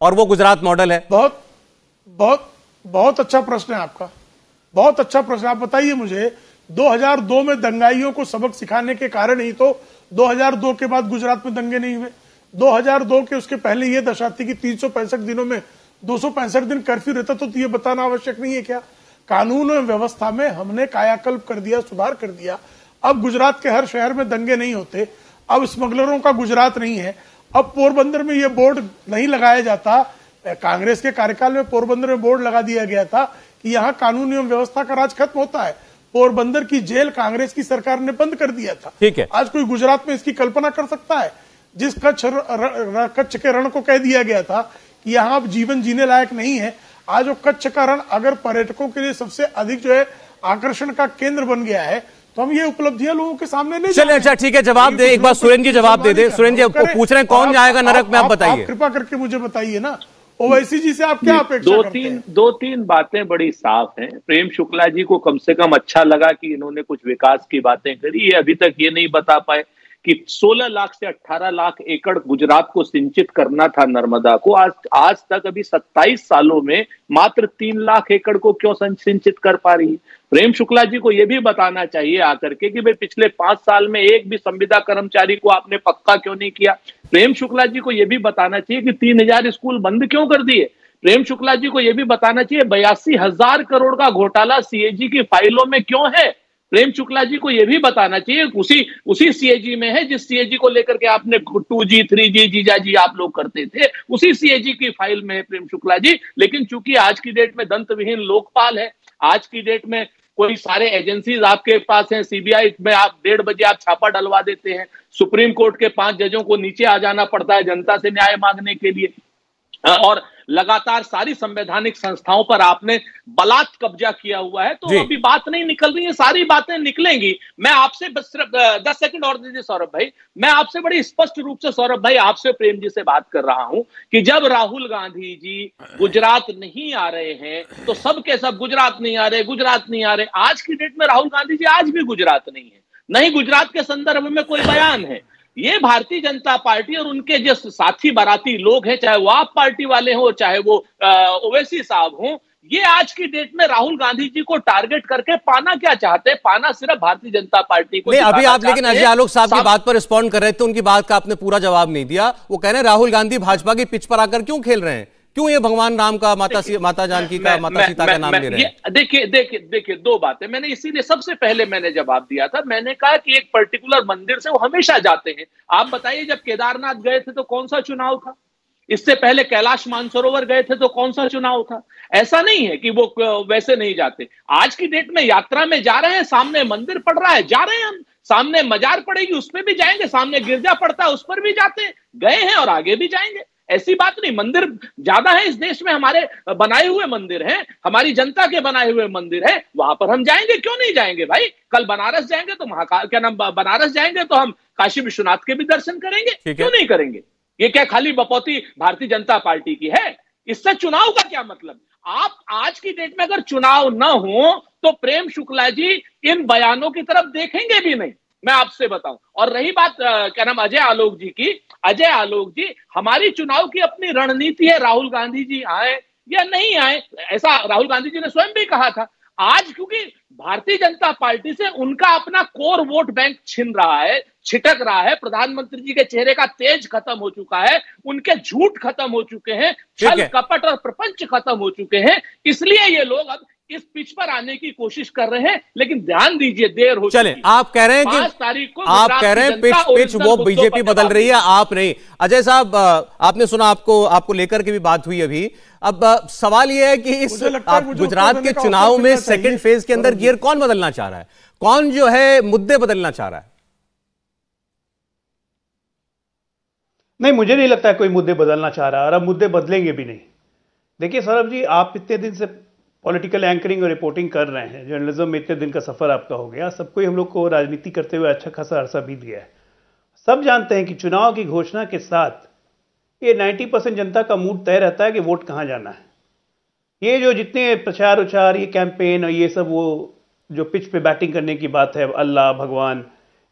और वो गुजरात मॉडल है। बहुत बहुत बहुत अच्छा प्रश्न है आपका, बहुत अच्छा प्रश्न। आप बताइए मुझे, 2002 में दंगाइयों को सबक सिखाने के कारण ही तो 2002 के बाद गुजरात में दंगे नहीं हुए। 2002 के उसके पहले ये दशा थी कि 365 दिनों में 265 दिन कर्फ्यू रहता, तो ये बताना आवश्यक नहीं है क्या? कानून और व्यवस्था में हमने कायाकल्प कर दिया, सुधार कर दिया। अब गुजरात के हर शहर में दंगे नहीं होते, अब स्मगलरों का गुजरात नहीं है। अब पोरबंदर में ये बोर्ड नहीं लगाया जाता। कांग्रेस के कार्यकाल में पोरबंदर में बोर्ड लगा दिया गया था कि यहाँ कानून एवं व्यवस्था का राज खत्म होता है। पोरबंदर की जेल कांग्रेस की सरकार ने बंद कर दिया था। ठीक है, आज कोई गुजरात में इसकी कल्पना कर सकता है? जिस कच्छ के रण को कह दिया गया था कि यहाँ अब जीवन जीने लायक नहीं है, आज वो कच्छ का रण अगर पर्यटकों के लिए सबसे अधिक जो है आकर्षण का केंद्र बन गया है, तो हम ये उपलब्धियां लोगों के सामने नहीं। चलिए, अच्छा ठीक है, जवाब दे, एक बार सुरेंद्र जी जवाब दे दे। सुरेंद्र जी पूछ रहे हैं कौन जाएगा नरक में, आप बताइए। कृपा करके मुझे बताइए ना, ओवैसी जी से आप क्या अपेक्षा करते हैं? दो तीन बातें बड़ी साफ हैं। प्रेम शुक्ला जी को कम से कम अच्छा लगा कि इन्होंने कुछ विकास की बातें करी। ये अभी तक ये नहीं बता पाए कि 16 लाख से 18 लाख एकड़ गुजरात को सिंचित करना था नर्मदा को, आज तक अभी 27 सालों में मात्र 3 लाख एकड़ को क्यों सिंचित कर पा रही है। प्रेम शुक्ला जी को यह भी बताना चाहिए आकर के कि भाई पिछले 5 साल में एक भी संविदा कर्मचारी को आपने पक्का क्यों नहीं किया। प्रेम शुक्ला जी को यह भी बताना चाहिए कि 3000 स्कूल बंद क्यों कर दिए। प्रेम शुक्ला जी को यह भी बताना चाहिए 82,000 करोड़ का घोटाला सीएजी की फाइलों में क्यों है। प्रेम शुक्ला जी को यह भी बताना चाहिए उसी सीएजी में है जिस सीएजी को लेकर के आपने 2G 3G जीजाजी आप लोग करते थे, उसी सीएजी की फाइल में है प्रेम शुक्ला जी। लेकिन चूंकि आज की डेट में दंतविहीन लोकपाल है, आज की डेट में कोई सारे एजेंसीज आपके पास हैं, सीबीआई में आप 1:30 बजे आप छापा डलवा देते हैं, सुप्रीम कोर्ट के 5 जजों को नीचे आ जाना पड़ता है जनता से न्याय मांगने के लिए, और लगातार सारी संवैधानिक संस्थाओं पर आपने बलात् कब्जा किया हुआ है। तो अभी बात नहीं निकल रही है, सारी बातें निकलेंगी। मैं आपसे बस सिर्फ 10 सेकंड और दीजिए सौरभ भाई। मैं आपसे बड़ी स्पष्ट रूप से सौरभ भाई आपसे प्रेम जी से बात कर रहा हूं कि जब राहुल गांधी जी गुजरात नहीं आ रहे हैं तो सब के सब गुजरात नहीं आ रहे, गुजरात नहीं आ रहे। आज की डेट में राहुल गांधी जी आज भी गुजरात नहीं है, नहीं गुजरात के संदर्भ में कोई बयान है। ये भारतीय जनता पार्टी और उनके जो साथी बाराती लोग हैं, चाहे वो आप पार्टी वाले हो चाहे वो ओवैसी साहब हो, ये आज की डेट में राहुल गांधी जी को टारगेट करके पाना क्या चाहते हैं? पाना सिर्फ भारतीय जनता पार्टी को। नहीं, अभी आप लेकिन अजय आलोक साहब की बात पर रिस्पॉन्ड कर रहे थे, उनकी बात का आपने पूरा जवाब नहीं दिया। वो कह रहे हैं राहुल गांधी भाजपा की पिच पर आकर क्यों खेल रहे हैं, क्यों ये भगवान राम का, माता जानकी का, माता सीता का नाम ले रहे हैं? देखिए 2 बातें मैंने इसीलिए सबसे पहले मैंने जवाब दिया था। मैंने कहा कि एक पर्टिकुलर मंदिर से वो हमेशा जाते हैं। आप बताइए जब केदारनाथ गए थे तो कौन सा चुनाव था? इससे पहले कैलाश मानसरोवर गए थे तो कौन सा चुनाव था? ऐसा नहीं है कि वो वैसे नहीं जाते। आज की डेट में यात्रा में जा रहे हैं, सामने मंदिर पड़ रहा है जा रहे हैं हम, सामने मजार पड़ेगी उस पर भी जाएंगे, सामने गिरजा पड़ता है उस पर भी जाते हैं, गए हैं और आगे भी जाएंगे। ऐसी बात नहीं, मंदिर ज्यादा है इस देश में, हमारे बनाए हुए मंदिर हैं, हमारी जनता के बनाए हुए मंदिर है, वहां पर हम जाएंगे, क्यों नहीं जाएंगे भाई? कल बनारस जाएंगे तो महाकाल क्या नाम, बनारस जाएंगे तो हम काशी विश्वनाथ के भी दर्शन करेंगे, क्यों नहीं करेंगे? ये क्या खाली बपौती भारतीय जनता पार्टी की है? इससे चुनाव का क्या मतलब? आप आज की डेट में अगर चुनाव न हो तो प्रेम शुक्ला जी इन बयानों की तरफ देखेंगे भी नहीं, मैं आपसे बताऊं। और रही बात क्या नाम अजय आलोक जी की, अजय आलोक जी, हमारी चुनाव की अपनी रणनीति है, राहुल गांधी जी आए या नहीं आए, ऐसा राहुल गांधी जी ने स्वयं भी कहा था। आज क्योंकि भारतीय जनता पार्टी से उनका अपना कोर वोट बैंक छिन रहा है, छिटक रहा है, प्रधानमंत्री जी के चेहरे का तेज खत्म हो चुका है, उनके झूठ खत्म हो चुके हैं, छल कपट और प्रपंच खत्म हो चुके हैं, इसलिए ये लोग अब इस पिच पर आने की कोशिश कर रहे हैं, लेकिन ध्यान दीजिए देर हो चले। चुकी। आप कह रहे हैं कि 5 तारीख को आप कह रहे हैं पिच वो बीजेपी बदल रही है, आप नहीं। अजय साहब, आपने सुना, आपको लेकर के भी बात हुई अभी। अब सवाल यह है कि इस गुजरात के चुनाव में सेकंड फेज के अंदर गियर कौन बदलना चाह रहा है, कौन जो है मुद्दे बदलना चाह रहा है? नहीं, मुझे नहीं लगता है कोई मुद्दे बदलना चाह रहा है, और अब मुद्दे बदलेंगे भी नहीं। देखिए सौरभ जी, आप इतने दिन से पॉलिटिकल एंकरिंग और रिपोर्टिंग कर रहे हैं, जर्नलिज्म में इतने दिन का सफर आपका हो गया, सबको हम लोग को राजनीति करते हुए अच्छा खासा अरसा बीत गया है। सब जानते हैं कि चुनाव की घोषणा के साथ ये 90% जनता का मूड तय रहता है कि वोट कहां जाना है। ये जो जितने प्रचार उचार, ये कैंपेन और ये सब, वो जो पिच पे बैटिंग करने की बात है, अल्लाह भगवान,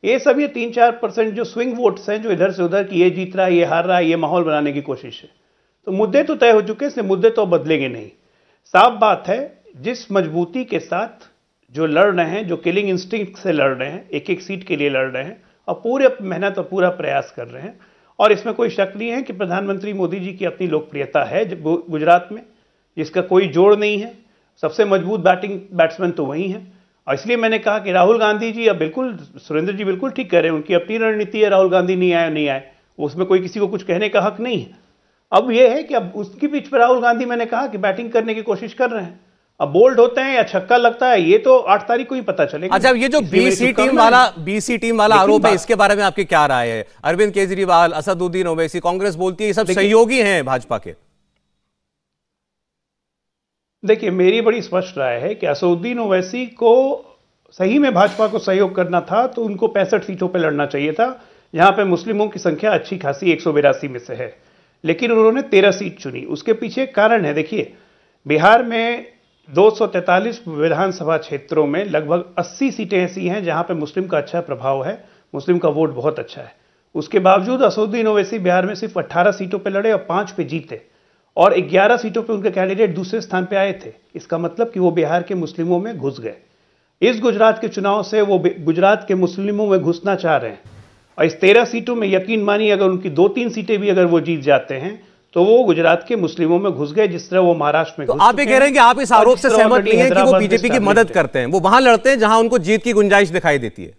ये सब ये 3-4% जो स्विंग वोट्स हैं, जो इधर से उधर की ये जीत रहा है, ये हार रहा है, ये माहौल बनाने की कोशिश है। तो मुद्दे तो तय हो चुके हैं, इसलिए मुद्दे तो बदलेंगे नहीं। साफ बात है, जिस मजबूती के साथ जो लड़ रहे हैं, जो किलिंग इंस्टिंक्ट से लड़ रहे हैं, एक एक सीट के लिए लड़ रहे हैं और पूरे मेहनत और पूरा प्रयास कर रहे हैं, और इसमें कोई शक नहीं है कि प्रधानमंत्री मोदी जी की अपनी लोकप्रियता है गुजरात में, जिसका कोई जोड़ नहीं है। सबसे मजबूत बैट्समैन तो वही है, और इसलिए मैंने कहा कि राहुल गांधी जी, अब बिल्कुल सुरेंद्र जी बिल्कुल ठीक कह रहे हैं, उनकी अपनी रणनीति है, राहुल गांधी नहीं आए, उसमें कोई किसी को कुछ कहने का हक नहीं है। अब यह है कि अब उसकी पिच पर राहुल गांधी, मैंने कहा कि बैटिंग करने की कोशिश कर रहे हैं। अब बोल्ड होते हैं या छक्का लगता है, ये तो 8 तारीख को ही पता चलेगा। अच्छा, ये जो बीसी टीम वाला आरोप है, इसके बारे में आपकी क्या राय है? अरविंद केजरीवाल, असदुद्दीन ओवैसी, कांग्रेस बोलती है ये सब सहयोगी हैं भाजपा के। देखिए, मेरी बड़ी स्पष्ट राय है कि असदुद्दीन ओवैसी को सही में भाजपा को सहयोग करना था तो उनको 65 सीटों पर लड़ना चाहिए था, जहां पे मुस्लिमों की संख्या अच्छी खासी 182 में से है, लेकिन उन्होंने 13 सीट चुनी। उसके पीछे एक कारण है। देखिए, बिहार में 243 विधानसभा क्षेत्रों में लगभग 80 सीटें ऐसी हैं जहां पे मुस्लिम का अच्छा प्रभाव है, मुस्लिम का वोट बहुत अच्छा है। उसके बावजूद असदुद्दीन ओवैसी बिहार में सिर्फ 18 सीटों पे लड़े और 5 पे जीते, और 11 सीटों पे उनके कैंडिडेट दूसरे स्थान पे आए थे। इसका मतलब कि वो बिहार के मुस्लिमों में घुस गए। इस गुजरात के चुनाव से वो गुजरात के मुस्लिमों में घुसना चाह रहे हैं, और इस 13 सीटों में यकीन मानिए अगर उनकी 2-3 सीटें भी अगर वो जीत जाते हैं तो वो गुजरात के मुस्लिमों में घुस गए, जिस तरह वो महाराष्ट्र में। तो आप ये कह रहे हैं कि आप इस आरोप से सहमत नहीं है कि वो बीजेपी की मदद करते हैं, वो वहां लड़ते हैं जहां उनको जीत की गुंजाइश दिखाई देती है?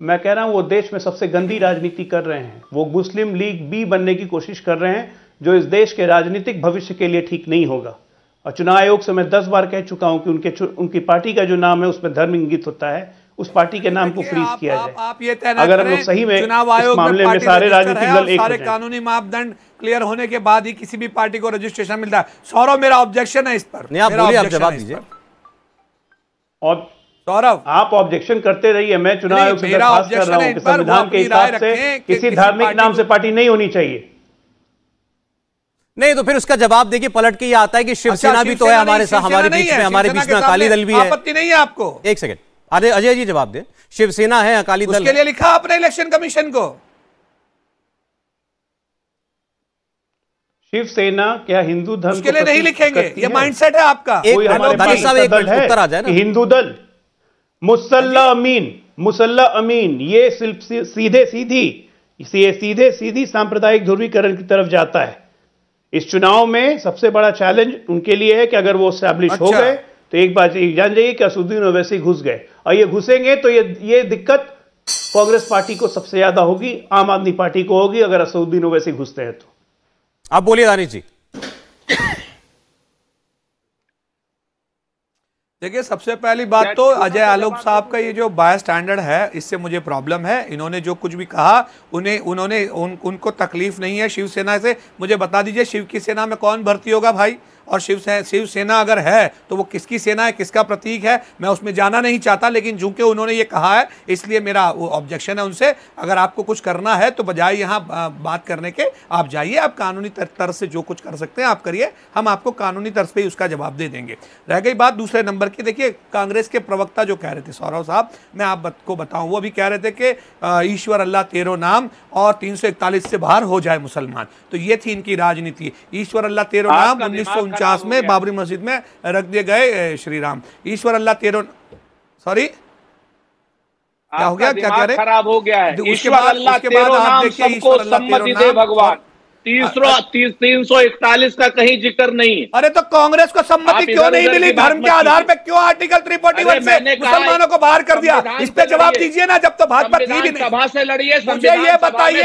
मैं कह रहा हूं वो देश में सबसे गंदी राजनीति कर रहे हैं। वो मुस्लिम लीग बी बनने की कोशिश कर रहे हैं, जो इस देश के राजनीतिक भविष्य के लिए ठीक नहीं होगा। और चुनाव आयोग से मैं 10 बार कह चुका हूं कि उनकी पार्टी का जो नाम है उसमें धर्म इंगित होता है, उस पार्टी के नाम को फ्रीज किया जाए। आप ये तय अगर हम लोग सही में चुनाव आयोग इस मामले में सारे राजनीतिक दल एक सारे कानूनी मापदंड क्लियर होने के बाद ही किसी भी पार्टी को रजिस्ट्रेशन मिलता है। सौरभ, मेरा ऑब्जेक्शन है इस पर। नहीं, आप बोलिए, आप जवाब दीजिए। और सौरभ, आप ऑब्जेक्शन करते रहिए, मैं चुनाव आयोग से दरख्वास्त कर रहा हूं कि संविधान के हिसाब से किसी धार्मिक नाम से पार्टी नहीं होनी चाहिए। नहीं, तो फिर उसका जवाब देखिए, पलट के ये आता है कि शिवसेना भी तो है हमारे साथ, हमारे बीच में अकाली दल भी है। आपत्ति नहीं है आपको? एक सेकंड, अजय जी जवाब दे। शिवसेना है, अकाली दल उसके लिए लिखा आपने इलेक्शन कमीशन को? शिवसेना क्या हिंदू धर्म उसके लिए नहीं लिखेंगे, ये माइंडसेट है आपका। उत्तर आ जाए ना। हिंदू दल मुसल्ला अमीन ये सीधे सीधी सांप्रदायिक ध्रुवीकरण की तरफ जाता है। इस चुनाव में सबसे बड़ा चैलेंज उनके लिए है कि अगर वो एस्टैब्लिश हो गए तो एक बात जान जाइए कि असदुद्दीन ओवैसी घुस गए, और ये घुसेंगे तो ये दिक्कत कांग्रेस पार्टी को सबसे ज्यादा होगी, आम आदमी पार्टी को होगी अगर असदुद्दीन ओवैसी घुसते हैं तो। आप बोलिए दानिश जी। देखिए, सबसे पहली बात तो अजय आलोक साहब का ये जो बाय स्टैंडर्ड है, इससे मुझे प्रॉब्लम है। इन्होंने जो कुछ भी कहा उनको तकलीफ नहीं है शिवसेना से। मुझे बता दीजिए, शिव की सेना में कौन भर्ती होगा भाई? और शिवसेना अगर है तो वो किसकी सेना है, किसका प्रतीक है, मैं उसमें जाना नहीं चाहता, लेकिन चूंकि उन्होंने ये कहा है इसलिए मेरा वो ऑब्जेक्शन है उनसे। अगर आपको कुछ करना है तो बजाय यहाँ बात करने के आप जाइए, आप कानूनी तर्ज से जो कुछ कर सकते हैं आप करिए, हम आपको कानूनी तर्ज पे ही उसका जवाब दे देंगे। रह गई बात दूसरे नंबर की, देखिए कांग्रेस के प्रवक्ता जो कह रहे थे सौरभ साहब, मैं आपको बताऊं, वो भी कह रहे थे कि ईश्वर अल्लाह तेरो नाम और 341 से बाहर हो जाए मुसलमान। तो ये थी इनकी राजनीति। ईश्वर अल्लाह तेरो नाम 1949 में बाबरी मस्जिद में रख दिए गए श्री राम। ईश्वर अल्लाह तेरो, सॉरी क्या हो गया, क्या कह रहे? खराब हो गया है। उसके बाद आप देखिए ईश्वर अल्लाह तेरो नाम, भगवान 341 का कहीं जिक्र नहीं है। अरे तो कांग्रेस को सम्मति क्यों नहीं मिली? धर्म के आधार पे क्यों आर्टिकल 341 से मुसलमानों को बाहर कर दिया? इस पे जवाब दीजिए ना, जब तो भाजपा थी भी नहीं। सभा से लड़िए। मुझे ये बताइए,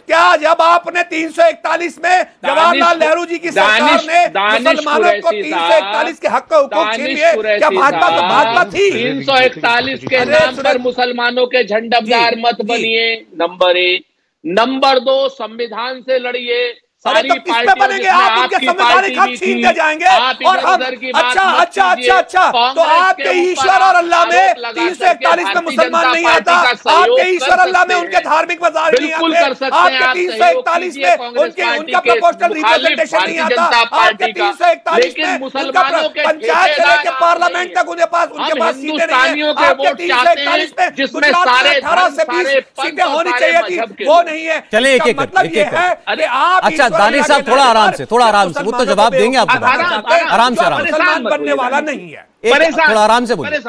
क्या जब आपने 341 में जवाहरलाल नेहरू जी की सरकार ने मुसलमानों को 341 के हक का हुकूक छीन लिए, क्या भाजपा थी? 341 के नाम पर मुसलमानों के झंडमदार मत बनिए, नंबर 1। नंबर 2, संविधान से लड़िए। सारी पार्टियां बनेंगे, आप उनके संवैधानिक हक छीनते जाएंगे और हम अच्छा तो आपके ईश्वर और अल्लाह में 341 में मुसलमान नहीं आता, आपके ईश्वर अल्लाह में उनके धार्मिक मज़ार नहीं आते, आपके 341 में उनका प्रोपोर्शनल रिप्रेजेंटेशन नहीं आता, आपके 341 में मुसलमानों के पंचायत से लेकर पार्लियामेंट तक उनके पास सीटें नहीं है, आपके 341 में जिसमें सारे 18 से 20 सीटें होनी चाहिए थी, वो नहीं है। चलिए एक एक मतलब ये है कि आप अच्छा दानिश साहब थोड़ा आराम से वो तो जवाब देंगे आपको, आराम से मुसलमान बनने वाला नहीं है। थोड़ा आराम से बोलिए,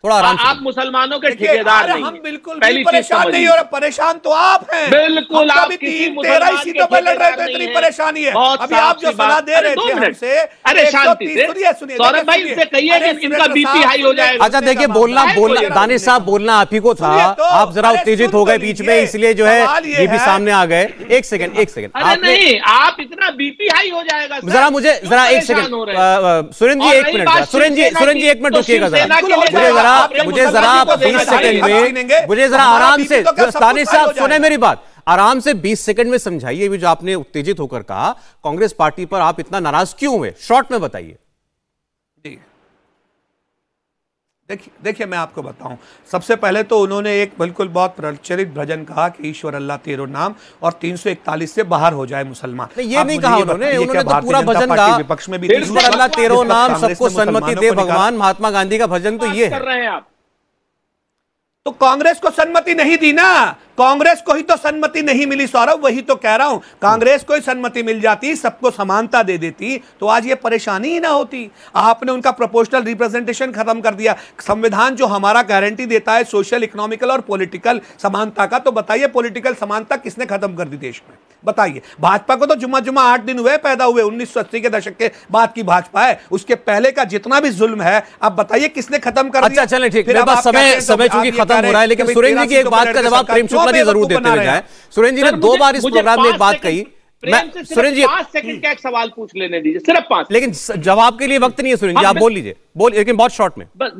थोड़ा आराम से। आप मुसलमानों के ठेकेदार नहीं, हम बिल्कुल भी परेशान नहीं हो रहे, परेशान तो आप हैं। बिल्कुल, आप 13 सीटों पर लड़ रहे थे, इतनी परेशानी है। अभी आप जो सलाह दे रहे थे हमसे, अरे शांति से सुनिए, सौरभ भाई से कहिए कि इनका बीपी हाई हो जाएगा। अच्छा देखिए, बोलना दानिश साहब बोलना आप ही को था, आप जरा उत्तेजित हो गए बीच में, इसलिए जो है ये भी सामने आ गए। एक सेकंड अरे नहीं, आप इतना बीपी हाई हो जाएगा। जरा मुझे जरा एक सेकंड, सुरेंद्र जी 1 मिनट, सुरेंद्र जी 1 मिनट रुकिएगा जरा, मुझे जरा 20 सेकंड में, मुझे जरा आराम से, दानिश साहब सुने मेरी बात, आराम से 20 सेकंड में समझाइए भी जो आपने उत्तेजित होकर कहा, कांग्रेस पार्टी पर आप इतना नाराज क्यों हुए, शॉर्ट में बताइए। देखिए मैं आपको बताऊं, सबसे पहले तो उन्होंने एक बिल्कुल बहुत प्रचलित भजन कहा कि ईश्वर अल्लाह तेरो नाम और 341 से बाहर हो जाए मुसलमान। ये नहीं कहा उन्होंने तो पूरा भजन गा, विपक्ष में भी ईश्वर अल्लाह तेरो नाम, सबको सन्मति दे भगवान, महात्मा गांधी का भजन तो ये है। तो कांग्रेस को सन्मति नहीं दी ना, कांग्रेस को ही तो सन्मति नहीं मिली सौरभ, वही तो कह रहा हूं। कांग्रेस को ही सन्मति मिल जाती, सबको समानता दे देती, तो आज ये परेशानी ही ना होती। आपने उनका प्रोपोर्शनल रिप्रेजेंटेशन खत्म कर दिया। संविधान जो हमारा गारंटी देता है सोशल, इकोनॉमिकल और पॉलिटिकल समानता का, तो बताइए पॉलिटिकल समानता किसने खत्म कर दी देश में? बताइए। भाजपा को तो जुम्मा 8 दिन हुए पैदा हुए, 1980 के दशक के बाद की भाजपा है, उसके पहले का जितना भी जुल्म है आप बताइए किसने खत्म कर दिया? अच्छा चलें ठीक, समय चूंकि खत्म हो रहा है, लेकिन सुरेंद्र जी की एक बात का जवाब प्रेम शुक्ला जी जरूर देते हुए जाए। सुरेंद्र जी ने 2 बार इस प्रोग्राम में एक बात कही, सुरेंद्र जी 5 सेकंड का एक सवाल पूछ लेने दीजिए, सिर्फ 5, लेकिन जवाब के लिए वक्त नहीं है सुरेंद्र जी, आप बोल लीजिए, लेकिन बहुत शॉर्ट में। बस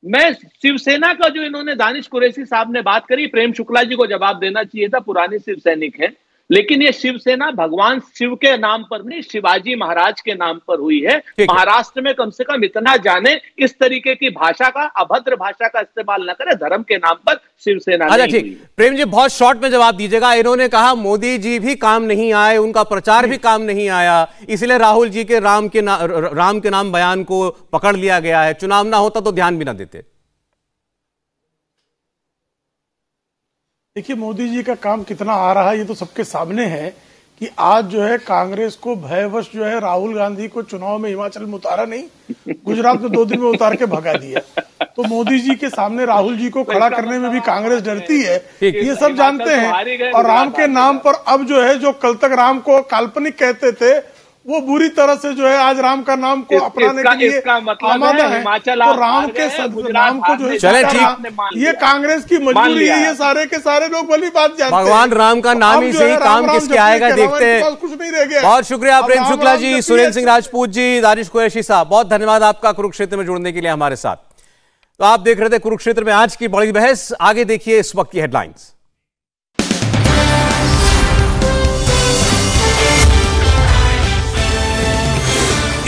मैं शिवसेना का जो इन्होंने दानिश कुरैशी साहब ने बात करी, प्रेम शुक्ला जी को जवाब देना चाहिए था, पुराने शिव सैनिक है, लेकिन ये शिवसेना भगवान शिव के नाम पर नहीं, शिवाजी महाराज के नाम पर हुई है। महाराष्ट्र में कम से कम इतना जाने, इस तरीके की भाषा का, अभद्र भाषा का इस्तेमाल न करे, धर्म के नाम पर शिवसेना। अच्छा ठीक, प्रेम जी बहुत शॉर्ट में जवाब दीजिएगा। इन्होंने कहा मोदी जी भी काम नहीं आए, उनका प्रचार भी काम नहीं आया, इसलिए राहुल जी के राम के नाम बयान को पकड़ लिया गया है, चुनाव ना होता तो ध्यान भी ना देते। देखिए मोदी जी का काम कितना आ रहा है ये तो सबके सामने है कि आज जो है कांग्रेस को भयवश जो है राहुल गांधी को चुनाव में हिमाचल में उतारा नहीं, गुजरात में 2 दिन में उतार के भगा दिया। तो मोदी जी के सामने राहुल जी को खड़ा करने में भी कांग्रेस डरती है, ये सब जानते हैं। और राम के नाम पर अब जो है, जो कल तक राम को काल्पनिक कहते थे, वो बुरी तरह से जो है आज राम का नाम को अपनाने के लिए आमादा है। तो राम के नाम को जो है, चले ठीक, ये कांग्रेस की मजबूरी है, ये सारे के सारे लोग भली बात जानते हैं। भगवान राम का नाम ही सही, काम किसके आएगा देखते हैं। कुछ नहीं रह गया। बहुत शुक्रिया प्रेम शुक्ला जी, सुरेंद्र सिंह राजपूत जी, दानिश कुरैशी साहब, बहुत धन्यवाद आपका कुरुक्षेत्र में जुड़ने के लिए हमारे साथ। तो आप देख रहे थे कुरुक्षेत्र में आज की बड़ी बहस। आगे देखिए इस वक्त की हेडलाइंस।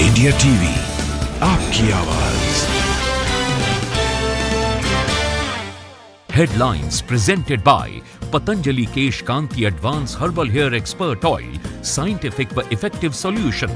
इंडिया टीवी, आपकी आवाज। Headlines presented by Patanjali Kesh Kanti Advanced Herbal Hair Expert Oil, scientific but effective solution.